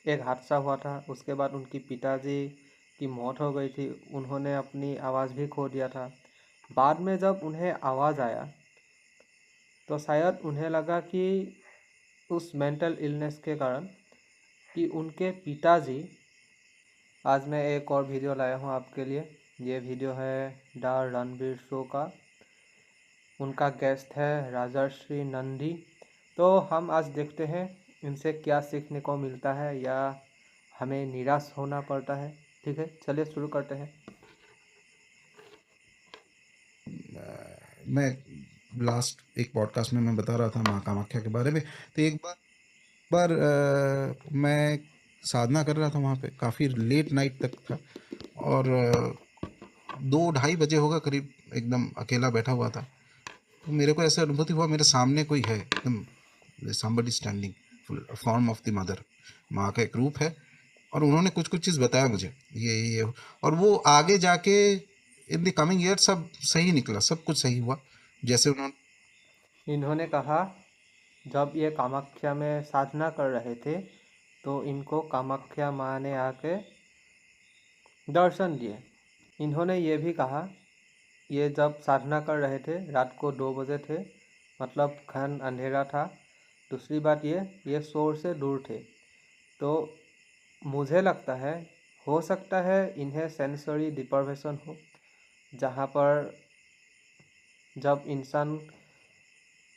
एक हादसा हुआ था, उसके बाद उनकी पिताजी की मौत हो गई थी, उन्होंने अपनी आवाज़ भी खो दिया था। बाद में जब उन्हें आवाज़ आया तो शायद उन्हें लगा कि उस मेंटल इलनेस के कारण कि उनके पिताजी, आज मैं एक और वीडियो लाया हूँ आपके लिए। ये वीडियो है द रणवीर शो का, उनका गेस्ट है राजर्षि नंदी। तो हम आज देखते हैं इनसे क्या सीखने को मिलता है या हमें निराश होना पड़ता है। ठीक है, चलिए शुरू करते हैं। मैं लास्ट एक पॉडकास्ट में मैं बता रहा था माँ कामाख्या के बारे में। तो एक बार मैं साधना कर रहा था वहाँ पे, काफ़ी लेट नाइट तक था और 2-2:30 बजे होगा करीब, एकदम अकेला बैठा हुआ था। तो मेरे को ऐसा अनुभूति हुआ मेरे सामने कोई है एकदम, somebody standing, form of the mother, माँ का एक रूप है। और उन्होंने कुछ कुछ चीज़ बताया मुझे, ये और वो आगे जाके इन द कमिंग ईयर सब सही निकला, सब कुछ सही हुआ जैसे उन्होंने। इन्होंने कहा जब ये कामाख्या में साधना कर रहे थे तो इनको कामाख्या माँ ने आके दर्शन दिए। इन्होंने ये भी कहा, ये जब साधना कर रहे थे रात को 2 बजे थे, मतलब घन अंधेरा था। दूसरी बात ये शोर से दूर थे। तो मुझे लगता है हो सकता है इन्हें सेंसरी डिप्राइवेशन हो, जहाँ पर जब इंसान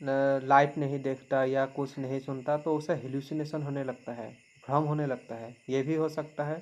लाइट नहीं देखता या कुछ नहीं सुनता तो उसे हेलुसिनेशन होने लगता है, भ्रम होने लगता है, ये भी हो सकता है।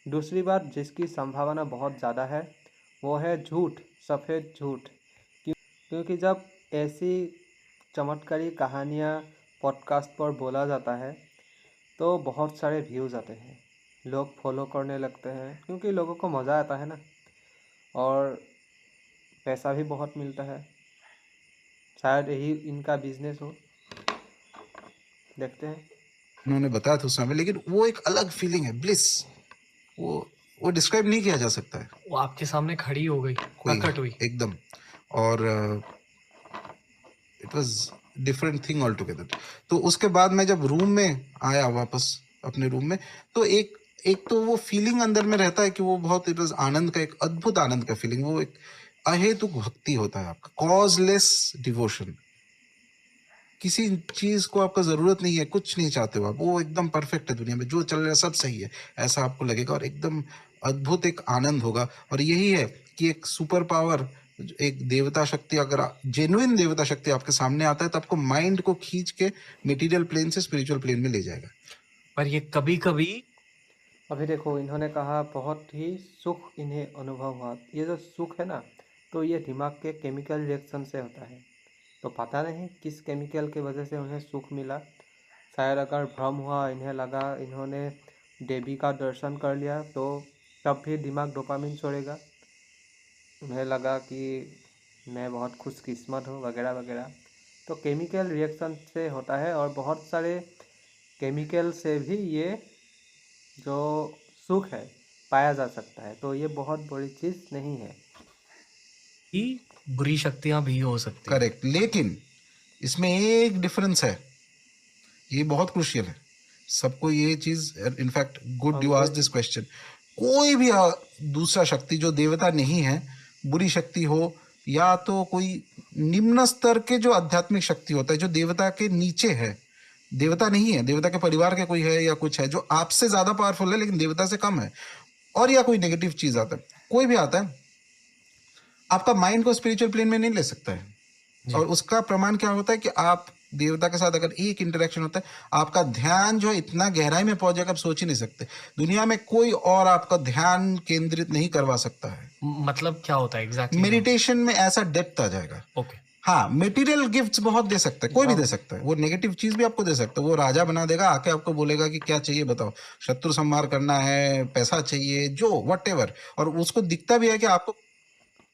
दूसरी बात जिसकी संभावना बहुत ज़्यादा है वो है झूठ, सफ़ेद झूठ। क्योंकि जब ऐसी चमत्कारी कहानियाँ पॉडकास्ट पर बोला जाता है तो बहुत सारे व्यूज़ आते हैं, लोग फॉलो करने लगते हैं क्योंकि लोगों को मज़ा आता है ना, और पैसा भी बहुत मिलता है। शायद यही इनका बिजनेस हो, देखते हैं। बताया था उस समय, लेकिन वो एक अलग फीलिंग है, ब्लिस। वो वो डिस्क्राइब नहीं किया जा सकता है। वो आपके सामने खड़ी हो गई, कोई प्रकट हुई। एकदम, और it was different thing all together. तो उसके बाद मैं जब रूम में आया वापस अपने रूम में, तो एक एक तो वो फीलिंग अंदर में रहता है कि वो बहुत, इट वाज आनंद का, एक अद्भुत आनंद का फीलिंग। वो एक अहेतुक भक्ति होता है आपका, कॉजलेस डिवोशन। किसी चीज को आपका जरूरत नहीं है, कुछ नहीं चाहते हो आप, वो एकदम परफेक्ट है, दुनिया में जो चल रहा है सब सही है, ऐसा आपको लगेगा और एकदम अद्भुत एक आनंद होगा। और यही है कि एक सुपर पावर, एक देवता शक्ति, अगर जेन्युइन देवता शक्ति आपके सामने आता है तो आपको माइंड को खींच के मटेरियल प्लेन से स्पिरिचुअल प्लेन में ले जाएगा। पर ये कभी कभी अभी देखो, इन्होंने कहा बहुत ही सुख इन्हें अनुभव हुआ। ये जो सुख है ना, तो ये दिमाग के केमिकल रिएक्शन से होता है। तो पता नहीं किस केमिकल की वजह से उन्हें सुख मिला। शायद अगर भ्रम हुआ, इन्हें लगा इन्होंने देवी का दर्शन कर लिया, तो तब भी दिमाग डोपामिन छोड़ेगा। उन्हें लगा कि मैं बहुत खुशकिस्मत हूँ वगैरह वगैरह। तो केमिकल रिएक्शन से होता है, और बहुत सारे केमिकल से भी ये जो सुख है पाया जा सकता है। तो ये बहुत बड़ी चीज़ नहीं है। ही बुरी शक्तियां भी हो सकती हैं। करेक्ट, लेकिन इसमें एक डिफरेंस है, ये बहुत क्रुशियल है सबको ये चीज। In fact good you ask this question. कोई भी दूसरा शक्ति जो देवता नहीं है, बुरी शक्ति हो, या तो कोई निम्न स्तर के जो आध्यात्मिक शक्ति होता है जो देवता के नीचे है, देवता नहीं है, देवता के परिवार के कोई है या कुछ है जो आपसे ज्यादा पावरफुल है लेकिन देवता से कम है, और या कोई नेगेटिव चीज आता है, कोई भी आता है, आपका माइंड को स्पिरिचुअल प्लेन में नहीं ले सकता है। जी। और उसका प्रमाण क्या होता है कि आप देवता के साथ अगर एक इंटरेक्शन होता है, आपका ध्यान जो है इतना गहराई में पहुंच जाएगा, आप सोच ही नहीं सकते। दुनिया में कोई और आपका ध्यान केंद्रित नहीं करवा सकता है। मतलब क्या होता है एग्जैक्टली मेडिटेशन में ऐसा डेप्थ आ जाएगा। ओके। हाँ, मटेरियल गिफ्ट्स बहुत दे सकता है, कोई भी दे सकता है, वो नेगेटिव चीज भी आपको दे सकता है, वो राजा बना देगा, आके आपको बोलेगा कि क्या चाहिए बताओ, शत्रु संहार करना है, पैसा चाहिए, जो वट एवर, और उसको दिखता भी है कि आपको।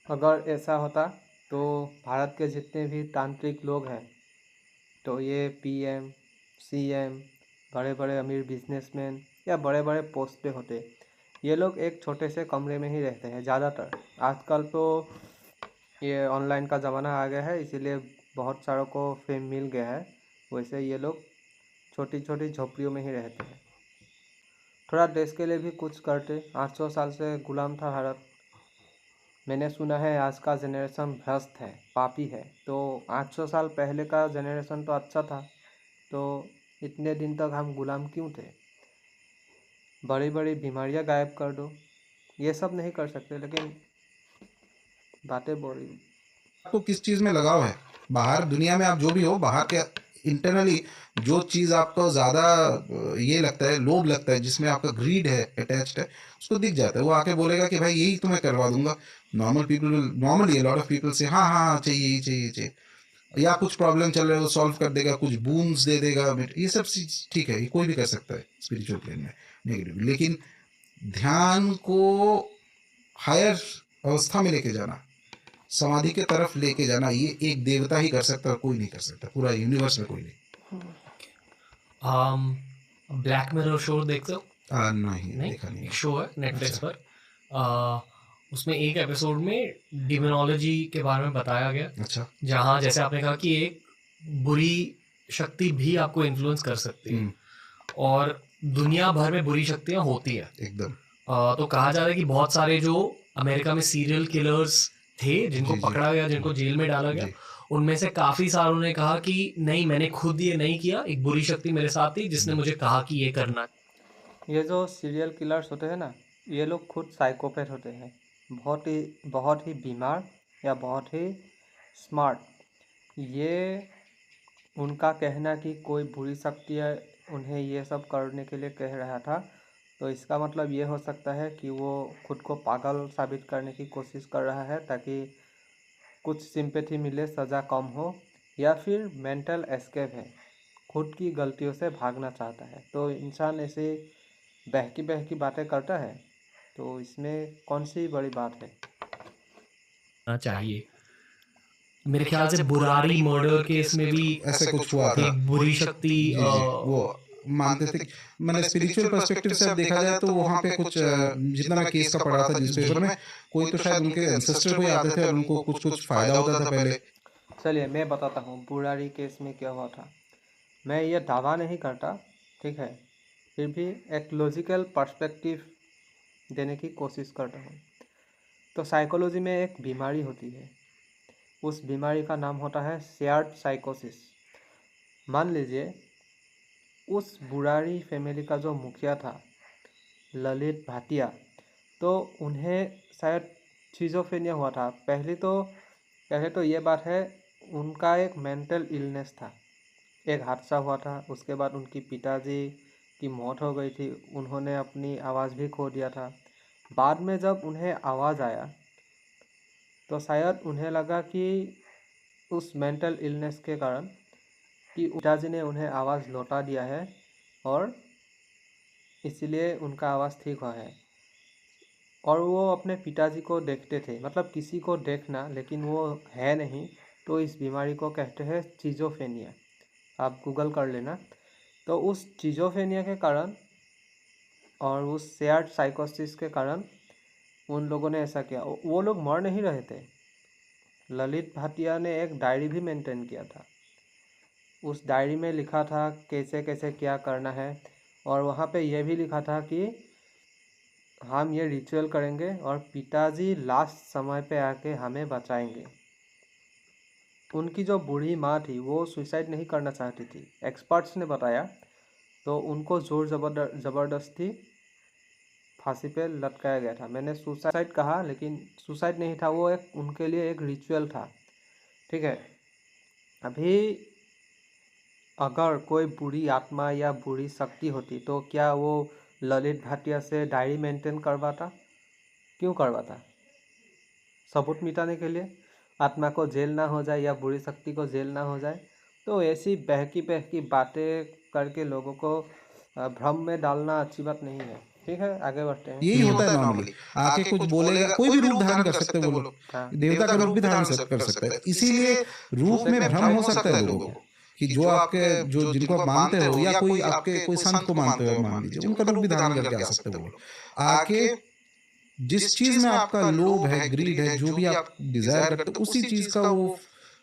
अगर ऐसा होता तो भारत के जितने भी तांत्रिक लोग हैं, तो ये पीएम, सीएम, बड़े बड़े अमीर बिजनेसमैन या बड़े बड़े पोस्ट पे होते। ये लोग एक छोटे से कमरे में ही रहते हैं ज़्यादातर। आजकल तो ये ऑनलाइन का ज़माना आ गया है, इसीलिए बहुत सारों को फेम मिल गया है। वैसे ये लोग छोटी छोटी झोपड़ियों में ही रहते हैं। थोड़ा देश के लिए भी कुछ करते। 800 साल से गुलाम था भारत। मैंने सुना है आज का जनरेशन भ्रष्ट है, पापी है। तो 800 साल पहले का जनरेशन तो अच्छा था, तो इतने दिन तक हम गुलाम क्यों थे? बड़ी बड़ी बीमारियां गायब कर दो, ये सब नहीं कर सकते, लेकिन बातें बोली। आपको किस चीज में लगाव है, बाहर दुनिया में आप जो भी हो, बाहर के इंटरनली जो चीज आपको ज्यादा ये लगता है, लोभ लगता है, जिसमें आपका ग्रीड है अटैच्ड है, उसको दिख जाता है। वो आके बोलेगा कि भाई यही तुम्हें करवा दूंगा। Normal people will normally, lot of people से हाँ हाँ हाँ, चाहिए यही चाहिए चाहिए, या कुछ प्रॉब्लम चल रहा है वो सॉल्व कर देगा, कुछ बून्स दे देगा, ये सब चीज ठीक है, ये कोई भी कर सकता है स्पिरिचुअल प्लेन में नेगेटिव। लेकिन ध्यान को हायर अवस्था में लेके जाना, समाधि के तरफ लेके जाना, ये एक देवता ही कर सकता है, कोई नहीं कर सकता, पूरा यूनिवर्स में कोई नहीं। ब्लैक मिरर शो देखते हो? नहीं, नहीं, देखा नहीं एक है। शो है नेटफ्लिक्स अच्छा। पर। उसमें एक एपिसोड में डिमोनोलॉजी के बारे में बताया गया, अच्छा। जहाँ जैसे आपने कहा कि एक बुरी शक्ति भी आपको इन्फ्लुएंस कर सकती है, और दुनिया भर में बुरी शक्तियाँ होती है एकदम। तो कहा जा रहा है कि बहुत सारे जो अमेरिका में सीरियल किलर्स थे, जिनको जी, जी। पकड़ा गया, जिनको जेल में डाला गया, जी। उनमें से काफ़ी सारों ने कहा कि नहीं, मैंने खुद ये नहीं किया, एक बुरी शक्ति मेरे साथ थी जिसने मुझे कहा कि ये करना है। ये जो सीरियल किलर्स होते हैं ना, ये लोग खुद साइकोपैथ होते हैं, बहुत ही बीमार या बहुत ही स्मार्ट। ये उनका कहना कि कोई बुरी शक्ति है उन्हें ये सब करने के लिए कह रहा था, तो इसका मतलब ये हो सकता है कि वो खुद को पागल साबित करने की कोशिश कर रहा है ताकि कुछ सिंपैथी मिले, सज़ा कम हो, या फिर मेंटल एस्केप है, खुद की गलतियों से भागना चाहता है। तो इंसान ऐसे बहकी बातें करता है, तो इसमें कौन सी बड़ी बात है? चाहिए। मेरे ख्याल से बुरारी मर्डर केस में भी ऐसे कुछ हुआ था। एक बुरी शक्ति जी जी, वो मानते थे मैंने स्पिरिचुअल पर्सपेक्टिव से अब देखा जाए तो वहाँ पे कुछ जितना मैं केस का पढ़ा था न्यूज़पेपर में, कोई तो शायद उनके एंसेस्टर कोई आते थे और उनको कुछ कुछ फायदा होता था पहले। चलिए मैं बताता हूँ बुरारी केस में क्या हुआ था। मैं ये दावा नहीं करता, ठीक है, फिर भी एक लॉजिकल पर्सपेक्टिव देने की कोशिश करता हूँ। तो साइकोलॉजी में एक बीमारी होती है, उस बीमारी का नाम होता है शेयर्ड साइकोसिस। मान लीजिए उस बुरारी फैमिली का जो मुखिया था ललित भाटिया, तो उन्हें शायद शिज़ोफ्रेनिया हुआ था। पहले तो ये बात है, उनका एक मेंटल इलनेस था, एक हादसा हुआ था, उसके बाद उनकी पिताजी की मौत हो गई थी, उन्होंने अपनी आवाज़ भी खो दिया था। बाद में जब उन्हें आवाज़ आया तो शायद उन्हें लगा कि उस मेंटल इलनेस के कारण कि पिताजी ने उन्हें आवाज़ लौटा दिया है और इसलिए उनका आवाज़ ठीक हुआ है। और वो अपने पिताजी को देखते थे, मतलब किसी को देखना लेकिन वो है नहीं, तो इस बीमारी को कहते हैं शिज़ोफ्रेनिया। आप गूगल कर लेना। तो उस शिज़ोफ्रेनिया के कारण और उस शेयर्ड साइकोसिस के कारण उन लोगों ने ऐसा किया। वो लोग मर नहीं रहे थे। ललित भाटिया ने एक डायरी भी मेंटेन किया था, उस डायरी में लिखा था कैसे कैसे क्या करना है, और वहाँ पे यह भी लिखा था कि हम ये रिचुअल करेंगे और पिताजी लास्ट समय पे आके हमें बचाएंगे। उनकी जो बूढ़ी माँ थी वो सुसाइड नहीं करना चाहती थी, एक्सपर्ट्स ने बताया, तो उनको ज़ोर ज़बरदस्ती फांसी पे लटकाया गया था। मैंने सुसाइड कहा, लेकिन सुसाइड नहीं था, वो एक उनके लिए एक रिचुअल था, ठीक है। अभी अगर कोई बुरी आत्मा या बुरी शक्ति होती तो क्या वो ललित भाटिया से डायरी मेंटेन करवाता? क्यों करवाता? सबूत मिटाने के लिए, आत्मा को जेल ना हो जाए या बुरी शक्ति को जेल ना हो जाए। तो ऐसी बहकी बातें करके लोगों को भ्रम में डालना अच्छी बात नहीं है। ठीक है, आगे बढ़ते हैं। यही होता है नॉर्मली, आके कुछ बोलेगा, कोई भी रूप धारण कर सकते हैं वो लोग, हाँ, देवता का रूप भी धारण कर सकता है। इसीलिए रूप में भ्रम हो सकता है लोगों को, कि जो आपके जो जिनको आप मानते हो, या कोई आपके कोई संत को मानते हो, मान लीजिए, उनका रूप भी धारण करके आ सकते हैं वो लोग। आके जिस चीज में आपका लोभ है, ग्रीड है, जो भी आप डिजायर करते हो, उसी चीज का वो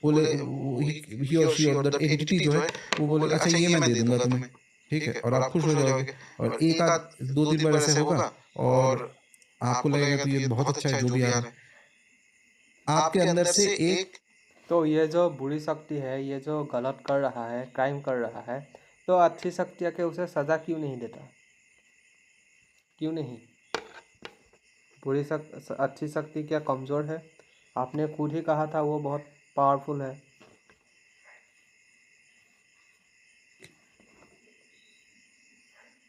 बोले, ही और शी और दैट एंटिटी जो है, वो बोले अच्छा ये मैं दे दूंगा तुम्हें, ठीक है, और आप खुश हो जाओगे, और एक आध 2-3 बार ऐसे होगा और आपको लगेगा तो ये बहुत अच्छा है जो भी आ रहा है। आपके अंदर से एक तो ये जो बुरी शक्ति है, ये जो गलत कर रहा है, क्राइम कर रहा है, तो अच्छी शक्ति आके उसे सज़ा क्यों नहीं देता? क्यों नहीं? अच्छी शक्ति क्या कमज़ोर है? आपने खुद ही कहा था वो बहुत पावरफुल है।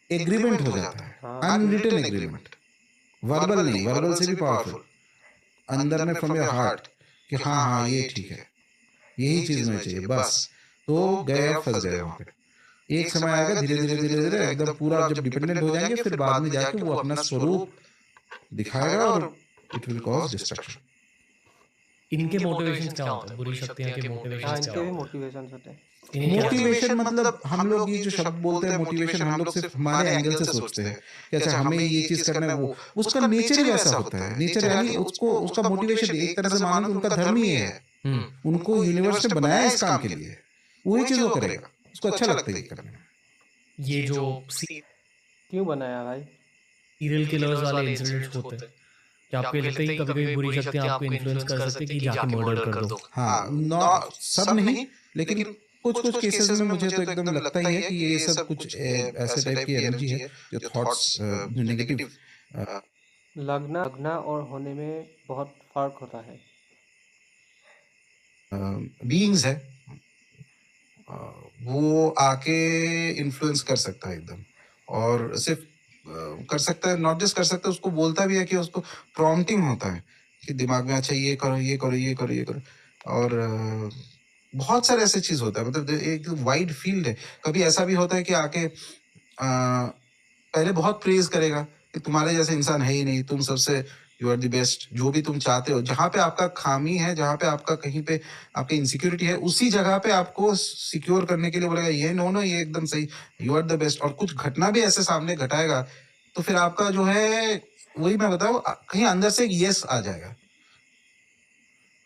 एग्रीमेंट हो जाता है, हाँ। अनरिटन एग्रीमेंट, वर्बल नहीं, वर्बल से भी पावरफुल, अंदर में फ्रॉम योर हार्ट कि हाँ हाँ ये ठीक है, यही चीज मुझे चाहिए बस। तो गए, आप फंस गए वहां पे। एक समय आएगा धीरे धीरे धीरे धीरे एकदम पूरा आप जब डिपेंडेंट हो जाएंगे, फिर बाद में जाके वो अपना स्वरूप दिखाएगा और इट विल कॉज डिस्ट्रक्शन। इनके मोटिवेशंस क्या होते हैं? बुरी शक्तियां के हाँ, मोटिवेशंस क्या इनके भी होते हैं? मोटिवेशंस होते हैं। इन्हें क्या मोटिवेशन मतलब हम लोग ये जो शब्द बोलते हैं मोटिवेशन, हम लोग सिर्फ हमारे एंगल से सोचते हैं कि अच्छा हमें ये चीज करना है, वो उसका नेचर ही वैसा होता है। नेचर यानी उसको उसका मोटिवेशन एक तरह से मानो कि उनका धर्म ही है। उनको यूनिवर्स ने बनाया इस काम के लिए, वही चीज वो करेगा, उसको अच्छा लगता है ये करने में। ये जो क्यों बनाया भाई? सीरियल किलर्स वाले इंसिडेंट्स होते हैं, क्या आपको ये लगता है कि कभी कभी बुरी शक्तियां आपको इन्फ्लुएंस कर सकती है कि जाके मर्डर कर दो? हाँ, नौ सब नहीं, लेकिन कुछ कुछ केसेस में मुझे तो एकदम लगता ही है कि ये सब कुछ ऐसे टाइप की एनर्जी है जो थॉट्स जो नेगेटिव लगना और होने में बहुत फर्क होता है। बीइंग्स है, वो आके इन्फ्लुएंस कर सकता है एकदम, और सिर्फ कर सकता है, नॉट जस्ट कर सकता है, उसको बोलता भी है कि उसको प्रॉम्प्टिंग होता है कि दिमाग में अच्छा ये करो ये करो ये करो ये करो, और बहुत सारे ऐसे चीज होता है, मतलब एक वाइड फील्ड है। कभी ऐसा भी होता है कि आके पहले बहुत प्रेज करेगा कि तुम्हारे जैसे इंसान है ही नहीं, तुम सबसे यू आर द बेस्ट, जो भी तुम चाहते हो, जहाँ पे आपका खामी है, जहाँ पे आपका कहीं पे आपकी इनसिक्योरिटी है, उसी जगह पे आपको सिक्योर करने के लिए बोलेगा ये नो नो ये एकदम सही, यू आर द बेस्ट। और कुछ घटना भी ऐसे सामने घटाएगा तो फिर आपका जो है, वही मैं बताऊं, कहीं अंदर से एक यस आ जाएगा।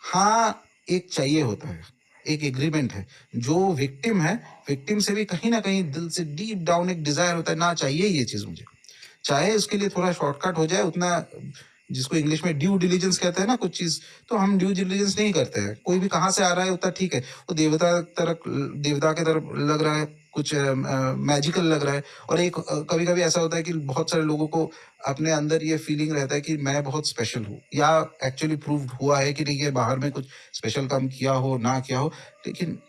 हाँ, एक चाहिए होता है, एक एग्रीमेंट है। जो विक्टिम है, विक्टिम से भी कहीं ना कहीं दिल से डीप डाउन एक डिजायर होता है, ना चाहिए ये चीज मुझे, चाहे उसके लिए थोड़ा शॉर्टकट हो जाए उतना, जिसको इंग्लिश में ड्यू डिलीजेंस कहते हैं ना कुछ चीज, तो हम ड्यू डिलीजेंस नहीं करते हैं। कोई भी कहाँ से आ रहा है उतना ठीक है, वो देवता के तरफ लग रहा है, कुछ मैजिकल लग रहा है। और एक कभी कभी ऐसा होता है कि बहुत सारे लोगों को अपने अंदर ये फीलिंग रहता है कि मैं बहुत स्पेशल हूँ, या एक्चुअली प्रूव हुआ है कि नहीं, ये बाहर में कुछ स्पेशल काम किया हो ना किया हो, लेकिन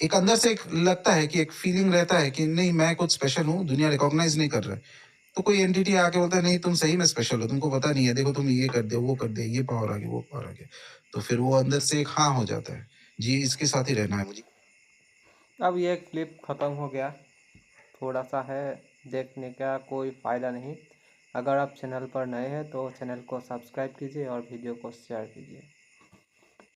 एक अंदर से एक लगता है कि एक फीलिंग रहता है कि नहीं मैं कुछ स्पेशल हूँ, दुनिया रिकॉग्नाइज नहीं कर रहा है। तो कोई एंटिटी आके बोलता है नहीं तुम सही में स्पेशल हो, तुमको पता नहीं है, देखो तुम ये कर दिया वो कर दिया, ये पावर आ गया वो पावर आ गया, तो फिर वो अंदर से एक हाँ हो जाता है, जी इसके साथ ही रहना है मुझे। अब ये क्लिप ख़त्म हो गया, थोड़ा सा है, देखने का कोई फ़ायदा नहीं। अगर आप चैनल पर नए हैं तो चैनल को सब्सक्राइब कीजिए और वीडियो को शेयर कीजिए।